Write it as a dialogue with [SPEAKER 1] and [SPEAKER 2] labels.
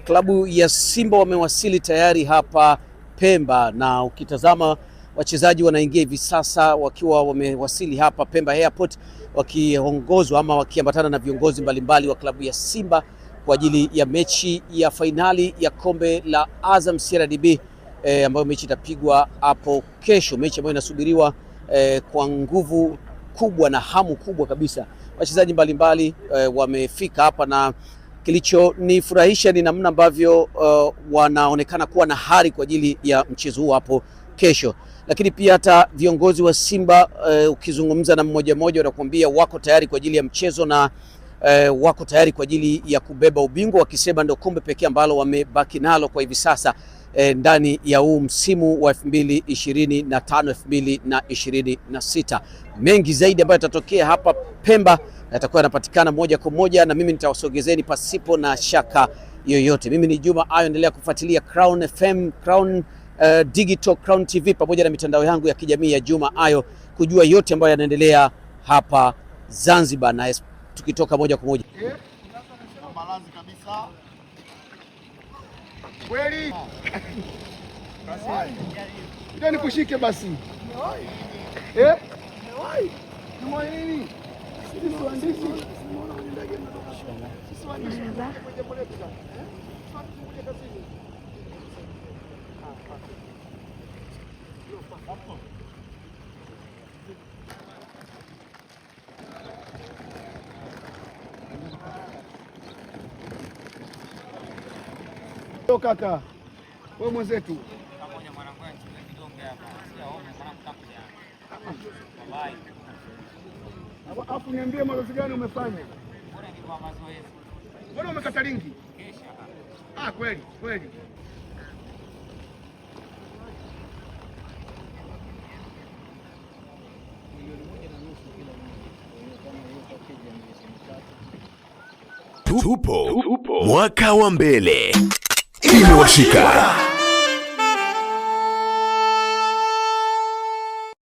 [SPEAKER 1] Klabu ya Simba wamewasili tayari hapa Pemba, na ukitazama wachezaji wanaingia hivi sasa wakiwa wamewasili hapa Pemba Airport, wakiongozwa ama wakiambatana na viongozi mbalimbali wa klabu ya Simba kwa ajili ya mechi ya fainali ya kombe la Azam CRDB ambayo mechi itapigwa hapo kesho, mechi ambayo inasubiriwa kwa nguvu kubwa na hamu kubwa kabisa. Wachezaji mbalimbali wamefika hapa, na kilichonifurahisha ni namna ambavyo wanaonekana kuwa na hari kwa ajili ya mchezo huu hapo kesho. Lakini pia hata viongozi wa Simba ukizungumza na mmoja mmoja wanakuambia wako tayari kwa ajili ya mchezo na wako tayari kwa ajili ya kubeba ubingwa, wakisema ndio kombe pekee ambalo wamebaki nalo kwa hivi sasa ndani ya huu msimu wa 2025 2026. Mengi zaidi ambayo yatatokea hapa Pemba yatakuwa yanapatikana moja kwa moja, na mimi nitawasogezeni pasipo na shaka yoyote. Mimi ni Juma Ayo, endelea kufuatilia Crown FM, Crown Digital, Crown TV pamoja na mitandao yangu ya kijamii ya Juma Ayo kujua yote ambayo yanaendelea hapa Zanzibar, na tukitoka moja kwa moja.
[SPEAKER 2] Malazi kabisa. Kweli. Ndio nikushike basi. Eh? Ni nini? Sisi waandishi. Unaona kwenye ndege mnatoka. Sisi waandishi. Kwenye poleti sana. Tunakuja kazini. Kaka, wewe mwenzetu.
[SPEAKER 3] Pamoja mwanangu kidogo hapa. Sijaona mwanangu takuja.
[SPEAKER 2] Alafu niambie mazoezi gani umefanya?
[SPEAKER 3] Bora ni kwa mazoezi.
[SPEAKER 2] Mbona umekata lingi?
[SPEAKER 3] Kesha.
[SPEAKER 2] Kweli, kweli.
[SPEAKER 4] Tupo mwaka wa mbele. Imewashika.